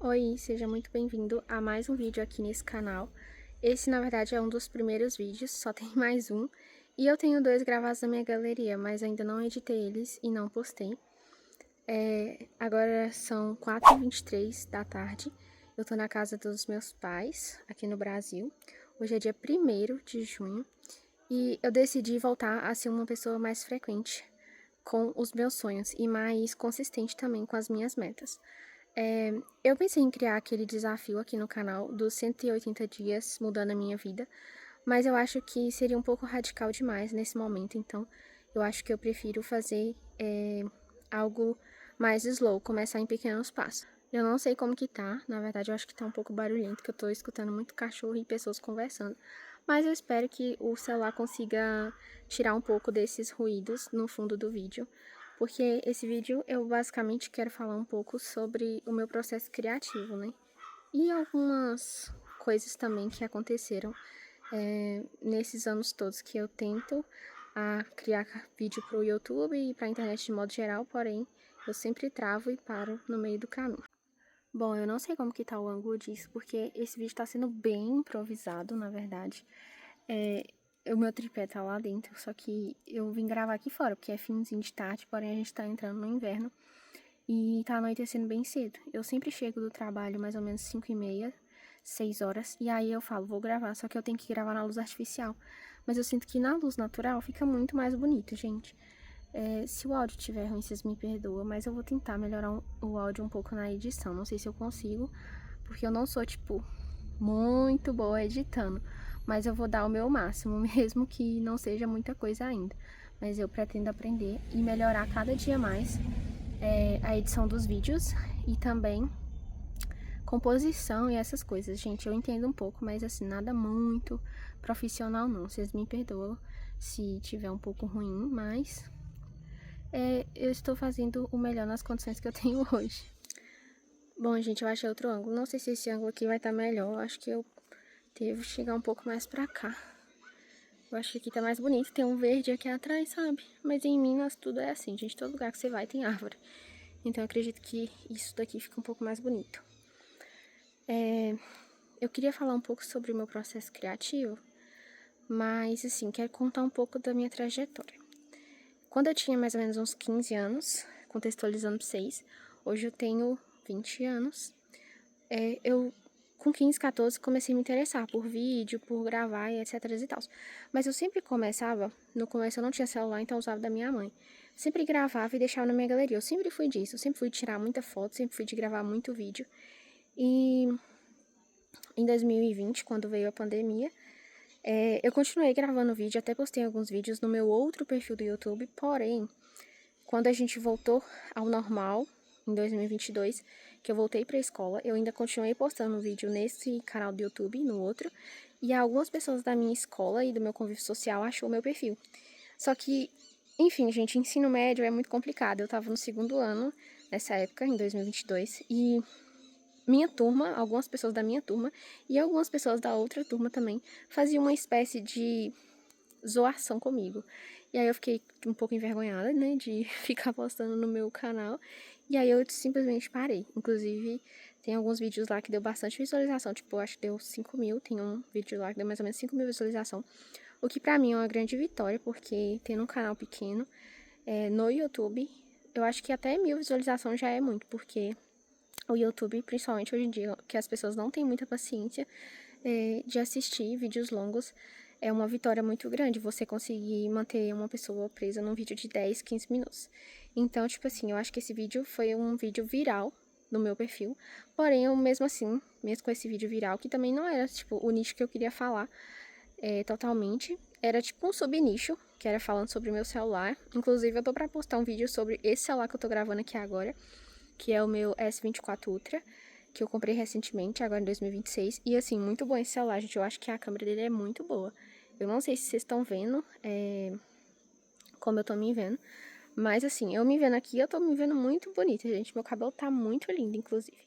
Oi, seja muito bem-vindo a mais um vídeo aqui nesse canal. Esse, na verdade, é um dos primeiros vídeos, só tem mais um. E eu tenho dois gravados na minha galeria, mas ainda não editei eles e não postei. Agora são 4h23 da tarde. Eu tô na casa dos meus pais, aqui no Brasil. Hoje é dia 1º de junho. E eu decidi voltar a ser uma pessoa mais frequente com os meus sonhos e mais consistente também com as minhas metas. Eu pensei em criar aquele desafio aqui no canal dos 180 dias mudando a minha vida, mas eu acho que seria um pouco radical demais nesse momento, então eu acho que eu prefiro fazer algo mais slow, começar em pequenos passos. Eu não sei como que tá, na verdade eu acho que tá um pouco barulhento, que eu tô escutando muito cachorro e pessoas conversando, mas eu espero que o celular consiga tirar um pouco desses ruídos no fundo do vídeo, porque esse vídeo eu basicamente quero falar um pouco sobre o meu processo criativo, né? E algumas coisas também que aconteceram nesses anos todos que eu tento criar vídeo para o YouTube e para a internet de modo geral, porém eu sempre travo e paro no meio do caminho. Bom, eu não sei como que tá o ângulo disso, porque esse vídeo tá sendo bem improvisado, na verdade. O meu tripé tá lá dentro, só que eu vim gravar aqui fora, porque é finzinho de tarde, porém a gente tá entrando no inverno e tá anoitecendo bem cedo. Eu sempre chego do trabalho mais ou menos 5h30, 6 horas, e aí eu falo, vou gravar, só que eu tenho que gravar na luz artificial. Mas eu sinto que na luz natural fica muito mais bonito, gente. Se o áudio estiver ruim, vocês me perdoam, mas eu vou tentar melhorar o áudio um pouco na edição. Não sei se eu consigo, porque eu não sou, tipo, muito boa editando. Mas eu vou dar o meu máximo, mesmo que não seja muita coisa ainda. Mas eu pretendo aprender e melhorar cada dia mais a edição dos vídeos e também composição e essas coisas. Gente, eu entendo um pouco, mas assim, nada muito profissional não. Vocês me perdoam se tiver um pouco ruim, mas eu estou fazendo o melhor nas condições que eu tenho hoje. Bom, gente, eu achei outro ângulo. Não sei se esse ângulo aqui vai estar melhor. Eu acho que eu devo chegar um pouco mais pra cá. Eu acho que aqui tá mais bonito. Tem um verde aqui atrás, sabe? Mas em Minas tudo é assim, gente. Todo lugar que você vai tem árvore. Então eu acredito que isso daqui fica um pouco mais bonito. Eu queria falar um pouco sobre o meu processo criativo, mas assim, quero contar um pouco da minha trajetória. Quando eu tinha mais ou menos uns 15 anos, contextualizando pra vocês, hoje eu tenho 20 anos, eu com 15, 14 comecei a me interessar por vídeo, por gravar e etc e tal. Mas eu sempre começava, no começo eu não tinha celular, então eu usava da minha mãe. Sempre gravava e deixava na minha galeria, eu sempre fui disso, eu sempre fui tirar muita foto, sempre fui de gravar muito vídeo. E em 2020, quando veio a pandemia, eu continuei gravando vídeo, até postei alguns vídeos no meu outro perfil do YouTube, porém, quando a gente voltou ao normal, em 2022, que eu voltei pra escola, eu ainda continuei postando vídeo nesse canal do YouTube, no outro, e algumas pessoas da minha escola e do meu convívio social achou o meu perfil. Só que, enfim, gente, ensino médio é muito complicado. Eu tava no segundo ano, nessa época, em 2022, e minha turma, algumas pessoas da minha turma e algumas pessoas da outra turma também faziam uma espécie de zoação comigo. E aí eu fiquei um pouco envergonhada, né, de ficar postando no meu canal. E aí eu simplesmente parei. Inclusive, tem alguns vídeos lá que deu bastante visualização. Tipo, eu acho que deu 5.000. Tem um vídeo lá que deu mais ou menos 5.000 visualização. O que pra mim é uma grande vitória, porque tendo um canal pequeno no YouTube, eu acho que até 1.000 visualizações já é muito, porque o YouTube, principalmente hoje em dia, que as pessoas não têm muita paciência de assistir vídeos longos, é uma vitória muito grande você conseguir manter uma pessoa presa num vídeo de 10, 15 minutos. Então, tipo assim, eu acho que esse vídeo foi um vídeo viral no meu perfil, porém, eu mesmo assim, mesmo com esse vídeo viral, que também não era, tipo, o nicho que eu queria falar totalmente, era tipo um subnicho, que era falando sobre o meu celular. Inclusive, eu tô pra postar um vídeo sobre esse celular que eu tô gravando aqui agora, que é o meu S24 Ultra, que eu comprei recentemente, agora em 2026. E assim, muito bom esse celular, gente. Eu acho que a câmera dele é muito boa. Eu não sei se vocês estão vendo como eu tô me vendo. Mas assim, eu me vendo aqui, eu tô me vendo muito bonita, gente. Meu cabelo tá muito lindo, inclusive.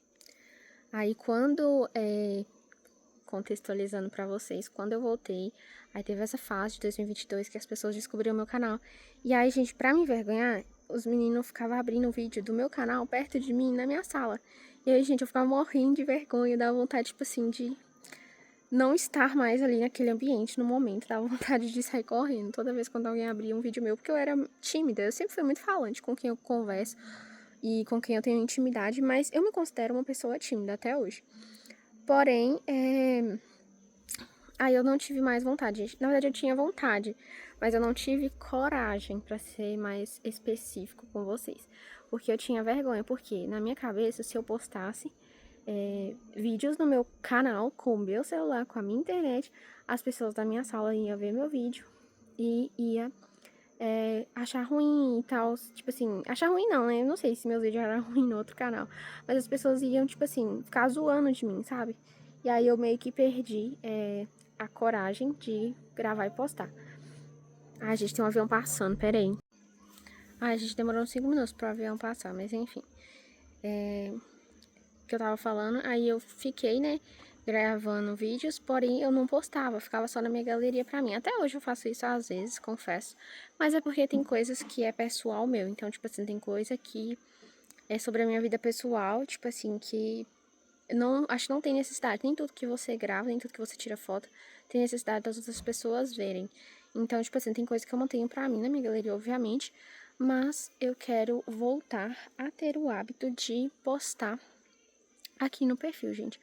Aí quando, contextualizando pra vocês, quando eu voltei, aí teve essa fase de 2022 que as pessoas descobriram meu canal. E aí, gente, pra me envergonhar, os meninos ficavam abrindo o vídeo do meu canal perto de mim, na minha sala. E aí, gente, eu ficava morrendo de vergonha, dava vontade, tipo assim, de não estar mais ali naquele ambiente no momento, dava vontade de sair correndo toda vez quando alguém abria um vídeo meu, porque eu era tímida, eu sempre fui muito falante com quem eu converso e com quem eu tenho intimidade, mas eu me considero uma pessoa tímida até hoje. Porém, aí eu não tive mais vontade. Na verdade, eu tinha vontade, mas eu não tive coragem, pra ser mais específico com vocês. Porque eu tinha vergonha, porque na minha cabeça, se eu postasse vídeos no meu canal, com o meu celular, com a minha internet, as pessoas da minha sala iam ver meu vídeo e ia achar ruim e tal. Tipo assim, achar ruim não, né? Eu não sei se meus vídeos eram ruins no outro canal, mas as pessoas iam, tipo assim, ficar zoando de mim, sabe? E aí eu meio que perdi a coragem de gravar e postar. Ah, gente, tem um avião passando, peraí. Ah, a gente demorou uns 5 minutos pro avião passar, mas enfim. Que eu tava falando, aí eu fiquei, né, gravando vídeos, porém eu não postava, ficava só na minha galeria pra mim. Até hoje eu faço isso às vezes, confesso, mas é porque tem coisas que é pessoal meu, então, tipo assim, tem coisa que é sobre a minha vida pessoal, tipo assim, que não, acho que não tem necessidade, nem tudo que você grava, nem tudo que você tira foto, tem necessidade das outras pessoas verem. Então, tipo assim, tem coisa que eu mantenho pra mim na minha galeria, obviamente, mas eu quero voltar a ter o hábito de postar aqui no perfil, gente.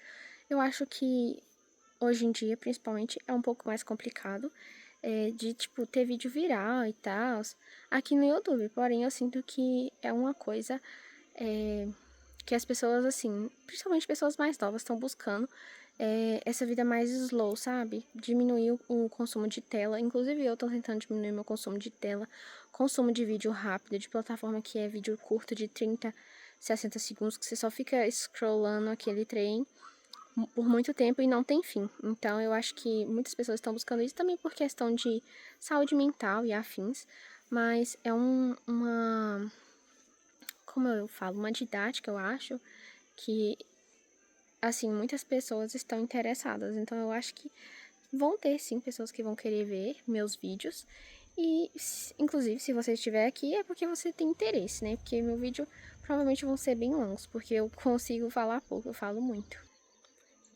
Eu acho que hoje em dia, principalmente, é um pouco mais complicado de, tipo, ter vídeo viral e tal aqui no YouTube. Porém, eu sinto que é uma coisa que as pessoas, assim, principalmente pessoas mais novas, estão buscando essa vida mais slow, sabe? Diminuir o consumo de tela. Inclusive, eu tô tentando diminuir meu consumo de tela, consumo de vídeo rápido, de plataforma que é vídeo curto de 30, 60 segundos, que você só fica scrollando aquele trem por muito tempo e não tem fim. Então, eu acho que muitas pessoas estão buscando isso também por questão de saúde mental e afins, mas é uma, como eu falo, uma didática, eu acho, que, assim, muitas pessoas estão interessadas. Então, eu acho que vão ter, sim, pessoas que vão querer ver meus vídeos. E, inclusive, se você estiver aqui, é porque você tem interesse, né? Porque meu vídeo provavelmente vão ser bem longos, porque eu consigo falar pouco, eu falo muito.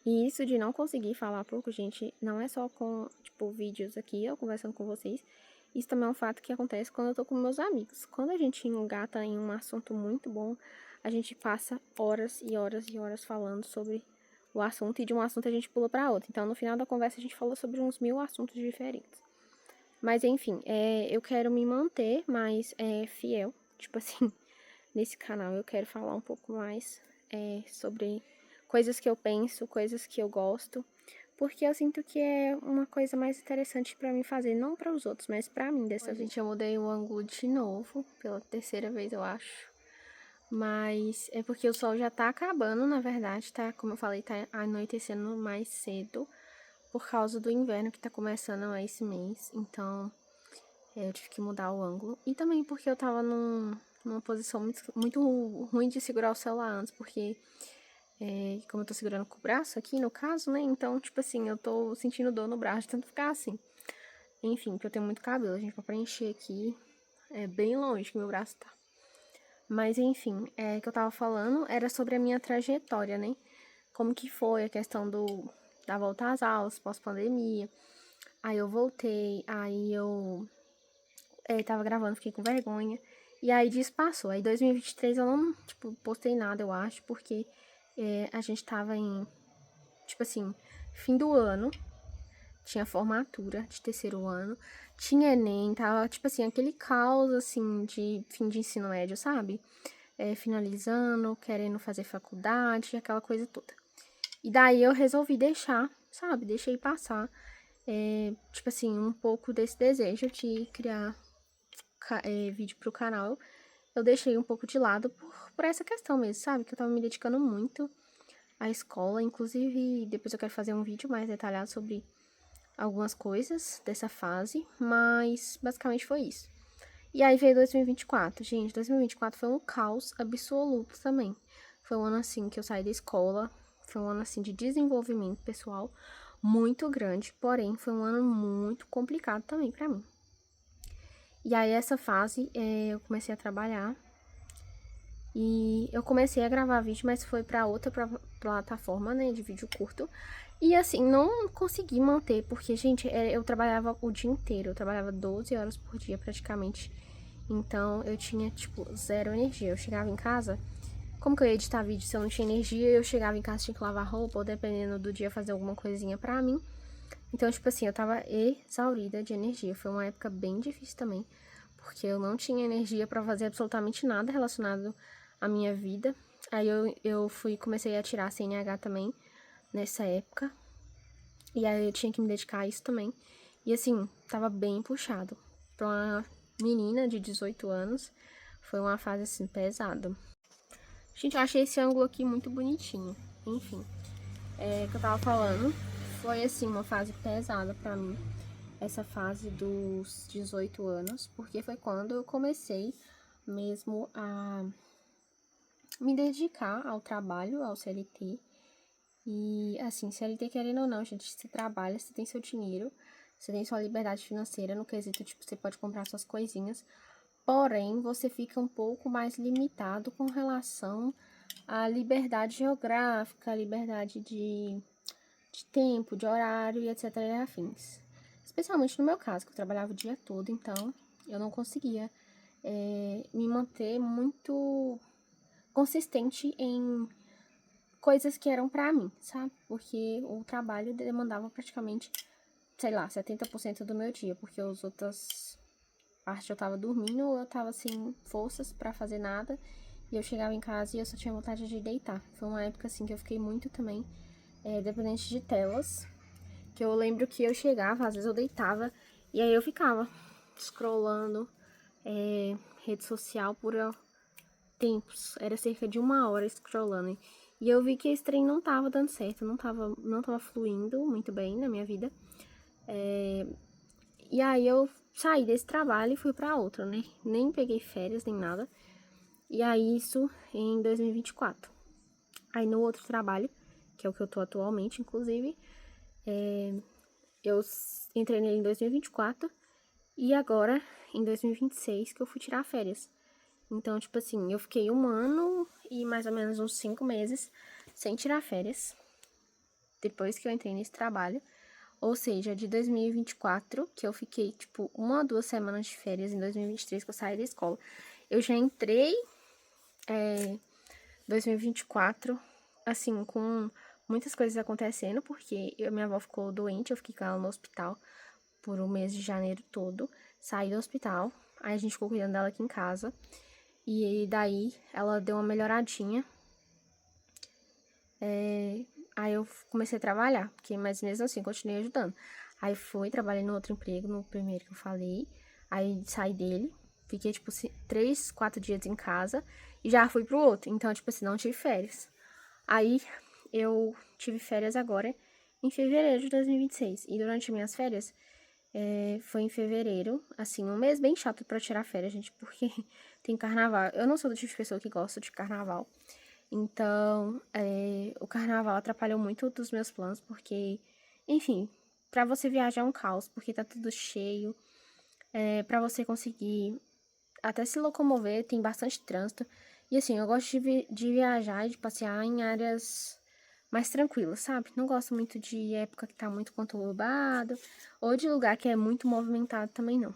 E isso de não conseguir falar pouco, gente, não é só com, tipo, vídeos aqui, eu conversando com vocês. Isso também é um fato que acontece quando eu tô com meus amigos. Quando a gente engata em um assunto muito bom, a gente passa horas e horas e horas falando sobre o assunto e de um assunto a gente pula para outro. Então, no final da conversa, a gente falou sobre uns 1000 assuntos diferentes. Mas, enfim, eu quero me manter mais fiel, tipo assim, nesse canal. Eu quero falar um pouco mais sobre coisas que eu penso, coisas que eu gosto, porque eu sinto que é uma coisa mais interessante pra mim fazer, não para os outros, mas pra mim dessa vez. Gente, eu mudei o ângulo de novo, pela terceira vez, eu acho. Mas é porque o sol já tá acabando, na verdade, tá? Como eu falei, tá anoitecendo mais cedo por causa do inverno que tá começando esse mês. Então, eu tive que mudar o ângulo. E também porque eu tava numa posição muito ruim de segurar o celular antes, porque como eu tô segurando com o braço aqui, no caso, né? Então, tipo assim, eu tô sentindo dor no braço, de tanto ficar assim. Enfim, porque eu tenho muito cabelo, gente, pra preencher aqui. É bem longe que meu braço tá. Mas, enfim, que eu tava falando era sobre a minha trajetória, né? Como que foi a questão da volta às aulas, pós-pandemia. Aí eu voltei, aí eu tava gravando, fiquei com vergonha. E aí disso passou. Aí 2023 eu não, tipo, postei nada, eu acho, porque a gente tava em, tipo assim, fim do ano, tinha formatura de terceiro ano, tinha Enem, tava, tipo assim, aquele caos, assim, de fim de ensino médio, sabe? Finalizando, querendo fazer faculdade, aquela coisa toda. E daí eu resolvi deixar, sabe? Deixei passar, tipo assim, um pouco desse desejo de criar vídeo pro canal. Eu deixei um pouco de lado por essa questão mesmo, sabe? Que eu tava me dedicando muito à escola. Inclusive, depois eu quero fazer um vídeo mais detalhado sobre algumas coisas dessa fase, mas basicamente foi isso. E aí veio 2024. Gente, 2024 foi um caos absoluto também. Foi um ano assim que eu saí da escola, foi um ano assim de desenvolvimento pessoal muito grande, porém foi um ano muito complicado também pra mim. E aí essa fase eu comecei a trabalhar E eu comecei a gravar vídeo, mas foi pra outra plataforma, né, de vídeo curto. E assim, não consegui manter, porque, gente, eu trabalhava o dia inteiro. Eu trabalhava 12 horas por dia, praticamente. Então, eu tinha, tipo, zero energia. Eu chegava em casa, como que eu ia editar vídeo se eu não tinha energia? Eu chegava em casa, tinha que lavar roupa, ou dependendo do dia, fazer alguma coisinha pra mim. Então, tipo assim, eu tava exaurida de energia. Foi uma época bem difícil também, porque eu não tinha energia pra fazer absolutamente nada relacionado à minha vida. Aí eu comecei a tirar CNH também nessa época. E aí eu tinha que me dedicar a isso também. E assim, tava bem puxado. Pra uma menina de 18 anos, foi uma fase assim pesada. Gente, eu achei esse ângulo aqui muito bonitinho. Enfim, que eu tava falando, foi assim uma fase pesada pra mim. Essa fase dos 18 anos, porque foi quando eu comecei mesmo a me dedicar ao trabalho, ao CLT. E assim, CLT querendo ou não, gente, você trabalha, você tem seu dinheiro, você tem sua liberdade financeira no quesito, tipo, você pode comprar suas coisinhas, porém, você fica um pouco mais limitado com relação à liberdade geográfica, à liberdade de tempo, de horário e etc. e afins. Especialmente no meu caso, que eu trabalhava o dia todo, então eu não conseguia me manter muito consistente em coisas que eram pra mim, sabe? Porque o trabalho demandava praticamente, sei lá, 70% do meu dia, porque as outras partes eu tava dormindo ou eu tava sem forças pra fazer nada, e eu chegava em casa e eu só tinha vontade de deitar. Foi uma época assim que eu fiquei muito também dependente de telas, que eu lembro que eu chegava, às vezes eu deitava, e aí eu ficava scrollando rede social por tempos, era cerca de 1 hora scrollando. E eu vi que esse trem não tava dando certo, não tava fluindo muito bem na minha vida. E aí eu saí desse trabalho e fui pra outro, né? Nem peguei férias, nem nada. E aí isso em 2024. Aí no outro trabalho, que é o que eu tô atualmente, inclusive, eu entrei nele em 2024 e agora, em 2026, que eu fui tirar férias. Então, tipo assim, eu fiquei 1 ano e mais ou menos uns 5 meses sem tirar férias, depois que eu entrei nesse trabalho. Ou seja, de 2024, que eu fiquei, tipo, 1 ou 2 semanas de férias, em 2023, que eu saí da escola. Eu já entrei 2024, assim, com muitas coisas acontecendo, porque minha avó ficou doente, eu fiquei com ela no hospital por o mês de janeiro todo. Saí do hospital, aí a gente ficou cuidando dela aqui em casa. E daí ela deu uma melhoradinha. Aí eu comecei a trabalhar, mas mesmo assim continuei ajudando. Aí fui, trabalhei no outro emprego, no primeiro que eu falei. Aí saí dele, fiquei tipo 3, 4 dias em casa e já fui pro outro. Então, tipo assim, não tive férias. Aí eu tive férias agora em fevereiro de 2026. E durante minhas férias, foi em fevereiro, assim, um mês bem chato pra tirar férias, gente, porque tem carnaval. Eu não sou do tipo de pessoa que gosta de carnaval. Então, o carnaval atrapalhou muito dos meus planos, porque, enfim, pra você viajar é um caos, porque tá tudo cheio. Pra você conseguir até se locomover, tem bastante trânsito. E assim, eu gosto de viajar e de passear em áreas mais tranquilas, sabe? Não gosto muito de época que tá muito conturbado, ou de lugar que é muito movimentado também não.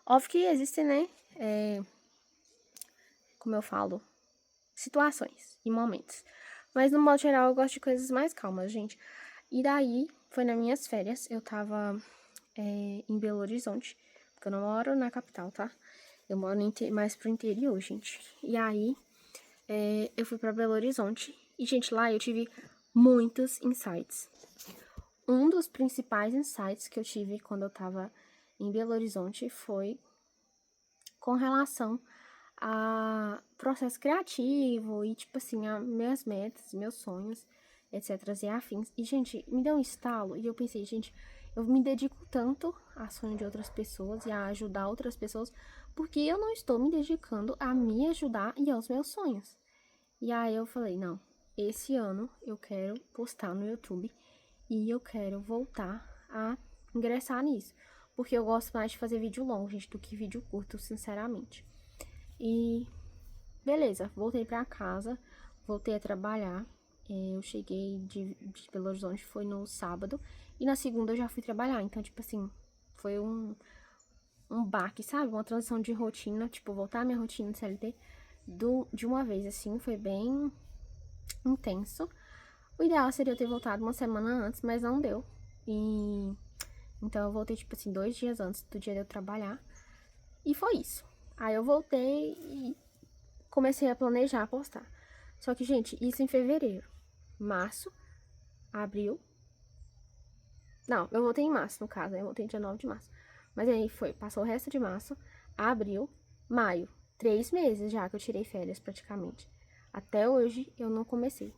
Óbvio que existem, né? Como eu falo, situações e momentos. Mas no modo geral eu gosto de coisas mais calmas, gente. E daí, foi nas minhas férias, eu tava em Belo Horizonte, porque eu não moro na capital, tá? Eu moro mais pro interior, gente. E aí, eu fui pra Belo Horizonte. E, gente, lá eu tive muitos insights. Um dos principais insights que eu tive quando eu tava em Belo Horizonte foi com relação a processo criativo e, tipo assim, a minhas metas, meus sonhos, etc. e afins. E, gente, me deu um estalo e eu pensei, gente, eu me dedico tanto a sonho de outras pessoas e a ajudar outras pessoas, porque eu não estou me dedicando a me ajudar e aos meus sonhos. E aí eu falei, não, esse ano eu quero postar no YouTube e eu quero voltar a ingressar nisso. Porque eu gosto mais de fazer vídeo longo, gente, do que vídeo curto, sinceramente. E beleza, voltei pra casa, voltei a trabalhar. Eu cheguei de Belo Horizonte, foi no sábado, e na segunda eu já fui trabalhar. Então, tipo assim, foi um baque, sabe? Uma transição de rotina, tipo, voltar à minha rotina de CLT de uma vez, assim, foi bem intenso. O ideal seria eu ter voltado uma semana antes, mas não deu. E então eu voltei, tipo assim, 2 dias antes do dia de eu trabalhar. E foi isso. Aí eu voltei e comecei a planejar, a postar. Só que, gente, isso em fevereiro. Março, abril. Não, eu voltei em março, no caso, né? Eu voltei dia 9 de março. Mas aí foi, passou o resto de março, abril, maio. 3 meses já que eu tirei férias, praticamente. Até hoje eu não comecei.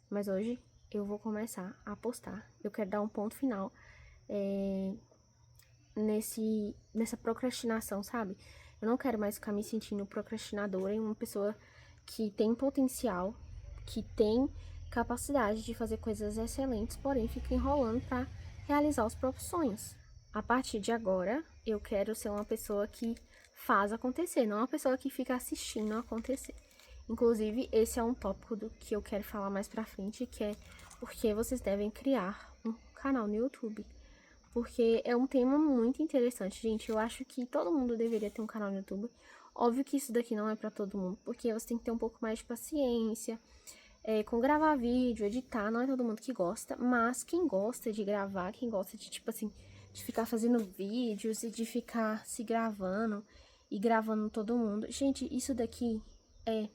Mas hoje eu vou começar a postar. Eu quero dar um ponto final nessa procrastinação, sabe? Eu não quero mais ficar me sentindo procrastinadora em uma pessoa que tem potencial, que tem capacidade de fazer coisas excelentes, porém fica enrolando para realizar os próprios sonhos. A partir de agora, eu quero ser uma pessoa que faz acontecer, não uma pessoa que fica assistindo acontecer. Inclusive, esse é um tópico do que eu quero falar mais pra frente, que é porque vocês devem criar um canal no YouTube. Porque é um tema muito interessante, gente. Eu acho que todo mundo deveria ter um canal no YouTube. Óbvio que isso daqui não é pra todo mundo, porque você tem que ter um pouco mais de paciência com gravar vídeo, editar. Não é todo mundo que gosta, mas quem gosta de gravar, quem gosta de, tipo assim, de ficar fazendo vídeos e de ficar se gravando e gravando todo mundo. Gente, isso daqui é,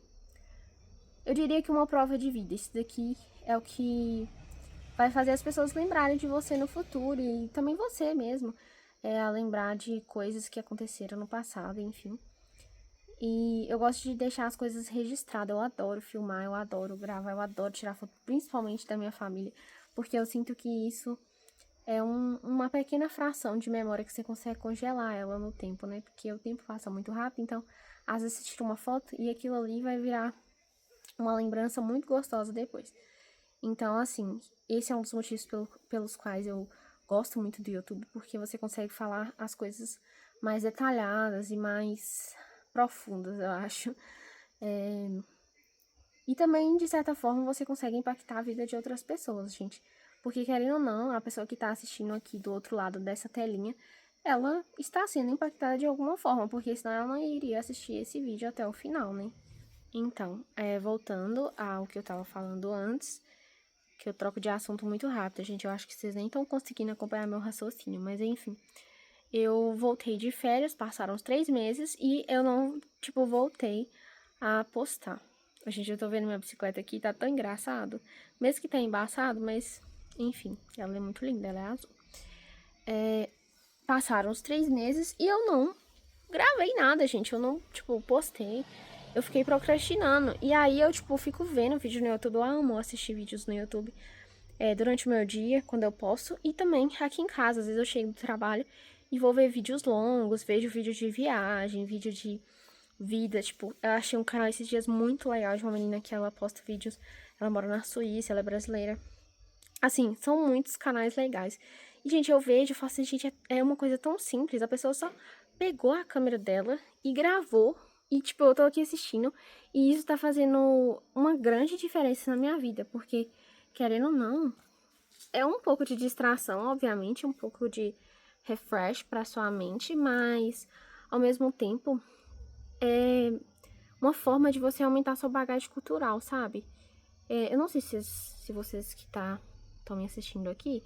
eu diria que uma prova de vida. Isso daqui é o que vai fazer as pessoas lembrarem de você no futuro e também você mesmo, a lembrar de coisas que aconteceram no passado, enfim. E eu gosto de deixar as coisas registradas, eu adoro filmar, eu adoro gravar, eu adoro tirar foto, principalmente da minha família, porque eu sinto que isso é uma pequena fração de memória que você consegue congelar ela no tempo, né? Porque o tempo passa muito rápido, então às vezes você tira uma foto e aquilo ali vai virar uma lembrança muito gostosa depois. Então, assim, esse é um dos motivos pelos quais eu gosto muito do YouTube, porque você consegue falar as coisas mais detalhadas e mais profundas, eu acho. E também, de certa forma, você consegue impactar a vida de outras pessoas, gente. Porque, querendo ou não, a pessoa que está assistindo aqui do outro lado dessa telinha, ela está sendo impactada de alguma forma, porque senão ela não iria assistir esse vídeo até o final, né? Então, voltando ao que eu tava falando antes, que eu troco de assunto muito rápido, gente. Eu acho que vocês nem estão conseguindo acompanhar meu raciocínio, mas enfim. Eu voltei de férias, passaram uns 3 meses e eu não, tipo, voltei a postar. Gente, eu tô vendo minha bicicleta aqui, tá tão engraçado. Mesmo que tá embaçado, mas enfim, ela é muito linda, ela é azul. Passaram os 3 meses e eu não gravei nada, gente. Eu não, tipo, postei. Eu fiquei procrastinando. E aí eu, tipo, fico vendo vídeo no YouTube. Eu amo assistir vídeos no YouTube durante o meu dia, quando eu posso. E também aqui em casa. Às vezes eu chego do trabalho e vou ver vídeos longos. Vejo vídeo de viagem, vídeo de vida. Tipo, eu achei um canal esses dias muito legal de uma menina que ela posta vídeos. Ela mora na Suíça, ela é brasileira. Assim, são muitos canais legais. E, gente, eu vejo e falo assim, gente, é uma coisa tão simples. A pessoa só pegou a câmera dela e gravou. E, tipo, eu tô aqui assistindo. E isso tá fazendo uma grande diferença na minha vida. Porque, querendo ou não, é um pouco de distração, obviamente. Um pouco de refresh pra sua mente. Mas, ao mesmo tempo, é uma forma de você aumentar sua bagagem cultural, sabe? Eu não sei se vocês que estão me assistindo aqui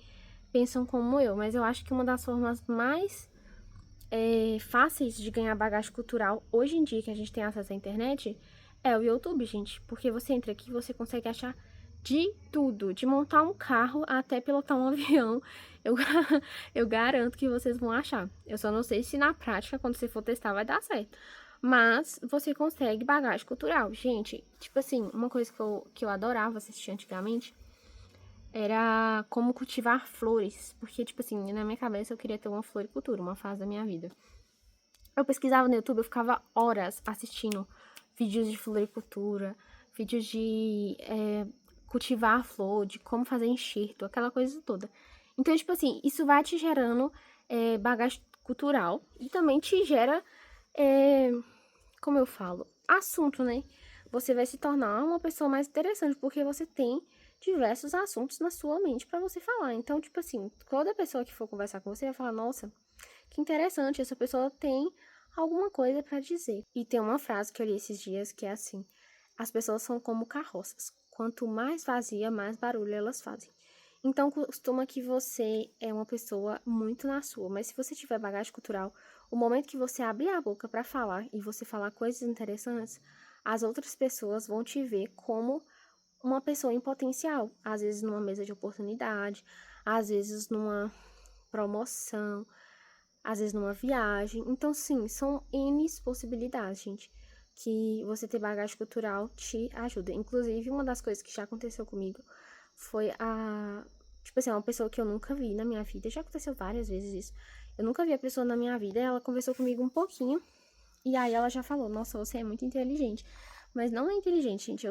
pensam como eu, mas eu acho que uma das formas mais fáceis de ganhar bagagem cultural hoje em dia que a gente tem acesso à internet é o YouTube, gente. Porque você entra aqui e você consegue achar de tudo, de montar um carro até pilotar um avião. Eu, eu garanto que vocês vão achar. Eu só não sei se na prática, quando você for testar, vai dar certo. Mas você consegue bagagem cultural. Gente, tipo assim, uma coisa que eu adorava assistir antigamente era como cultivar flores. Porque, tipo assim, na minha cabeça eu queria ter uma floricultura, uma fase da minha vida. Eu pesquisava no YouTube, eu ficava horas assistindo vídeos de floricultura, vídeos de cultivar a flor, de como fazer enxerto, aquela coisa toda. Então, tipo assim, isso vai te gerando bagagem cultural e também te gera, como eu falo, assunto, né? Você vai se tornar uma pessoa mais interessante, porque você tem diversos assuntos na sua mente pra você falar. Então, tipo assim, toda pessoa que for conversar com você vai falar, nossa, que interessante, essa pessoa tem alguma coisa pra dizer. E tem uma frase que eu li esses dias que é assim: as pessoas são como carroças. Quanto mais vazia, mais barulho elas fazem. Então, costuma que você é uma pessoa muito na sua, mas se você tiver bagagem cultural, o momento que você abrir a boca para falar e você falar coisas interessantes, as outras pessoas vão te ver como uma pessoa em potencial, às vezes numa mesa de oportunidade, às vezes numa promoção, às vezes numa viagem. Então, sim, são N possibilidades, gente, que você ter bagagem cultural te ajuda. Inclusive, uma das coisas que já aconteceu comigo foi tipo assim, uma pessoa que eu nunca vi na minha vida. Já aconteceu várias vezes isso. Eu nunca vi a pessoa na minha vida, ela conversou comigo um pouquinho, e aí ela já falou, nossa, você é muito inteligente. Mas não é inteligente, gente.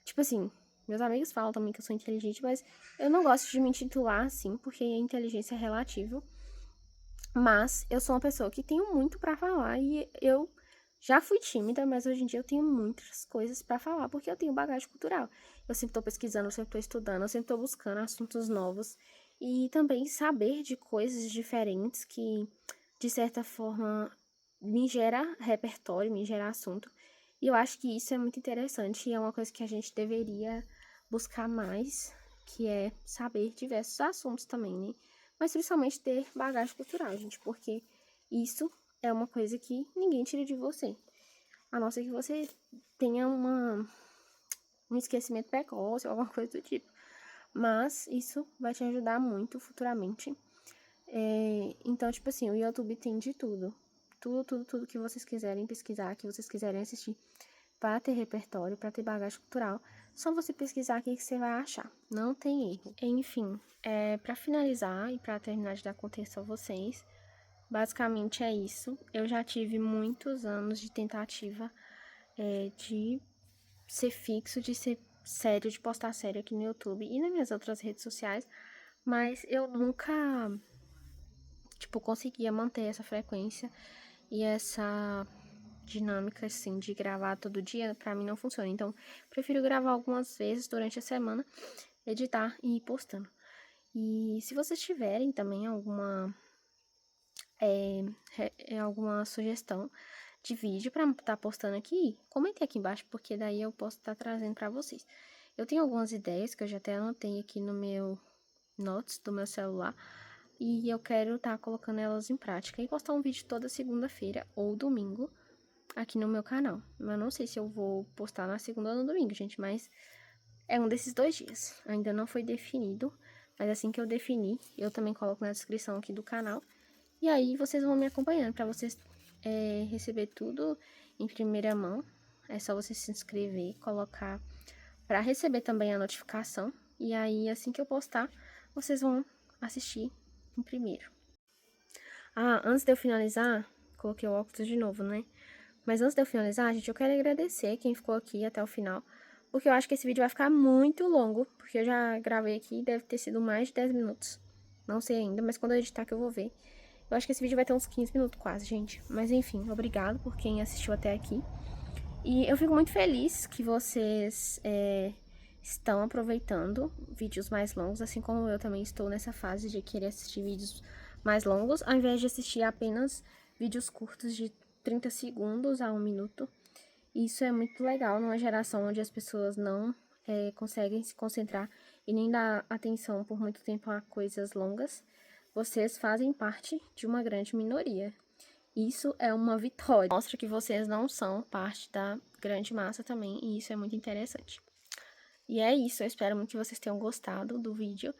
Tipo assim, meus amigos falam também que eu sou inteligente, mas eu não gosto de me intitular assim, porque a inteligência é relativa. Mas eu sou uma pessoa que tenho muito pra falar e eu já fui tímida, mas hoje em dia eu tenho muitas coisas pra falar, porque eu tenho bagagem cultural. Eu sempre tô pesquisando, eu sempre tô estudando, eu sempre tô buscando assuntos novos e também saber de coisas diferentes que, de certa forma, me gera repertório, me gera assunto. E eu acho que isso é muito interessante e é uma coisa que a gente deveria buscar mais, que é saber diversos assuntos também, né? Mas principalmente ter bagagem cultural, gente, porque isso é uma coisa que ninguém tira de você. A não ser que você tenha um esquecimento precoce ou alguma coisa do tipo. Mas isso vai te ajudar muito futuramente. Então, tipo assim, o YouTube tem de tudo. Tudo que vocês quiserem pesquisar, que vocês quiserem assistir para ter repertório, para ter bagagem cultural. Só você pesquisar aqui que você vai achar. Não tem erro. Enfim, para finalizar e para terminar de dar contexto a vocês, basicamente é isso. Eu já tive muitos anos de tentativa de ser fixo, de ser sério, de postar sério aqui no YouTube e nas minhas outras redes sociais, mas eu nunca, tipo, conseguia manter essa frequência e essa dinâmica, assim, de gravar todo dia, pra mim não funciona. Então, prefiro gravar algumas vezes durante a semana, editar e ir postando. E se vocês tiverem também alguma sugestão de vídeo pra estar postando aqui, comentem aqui embaixo, porque daí eu posso estar trazendo pra vocês. Eu tenho algumas ideias que eu já até anotei aqui no meu notes do meu celular, e eu quero estar colocando elas em prática e postar um vídeo toda segunda-feira ou domingo aqui no meu canal. Eu não sei se eu vou postar na segunda ou no domingo, gente, mas é um desses 2 dias. Ainda não foi definido, mas assim que eu definir, eu também coloco na descrição aqui do canal. E aí vocês vão me acompanhando para vocês receber tudo em primeira mão. É só você se inscrever, colocar para receber também a notificação. E aí, assim que eu postar, vocês vão assistir em primeiro. Antes de eu finalizar, coloquei o óculos de novo, né? Mas antes de eu finalizar, gente, eu quero agradecer quem ficou aqui até o final, porque eu acho que esse vídeo vai ficar muito longo, porque eu já gravei aqui e deve ter sido mais de 10 minutos. Não sei ainda, mas quando eu editar que eu vou ver. Eu acho que esse vídeo vai ter uns 15 minutos quase, gente. Mas enfim, obrigado por quem assistiu até aqui. E eu fico muito feliz que vocês estão aproveitando vídeos mais longos, assim como eu também estou nessa fase de querer assistir vídeos mais longos, ao invés de assistir apenas vídeos curtos de 30 segundos a 1 minuto. Isso é muito legal numa geração onde as pessoas não conseguem se concentrar e nem dar atenção por muito tempo a coisas longas. Vocês fazem parte de uma grande minoria. Isso é uma vitória. Mostra que vocês não são parte da grande massa também, e isso é muito interessante. E é isso, eu espero muito que vocês tenham gostado do vídeo.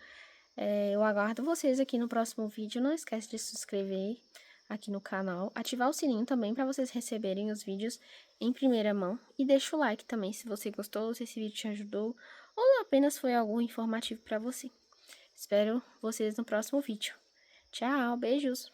Eu aguardo vocês aqui no próximo vídeo. Não esquece de se inscrever aqui no canal, ativar o sininho também para vocês receberem os vídeos em primeira mão. E deixa o like também se você gostou, se esse vídeo te ajudou ou apenas foi algo informativo para você. Espero vocês no próximo vídeo. Tchau, beijos!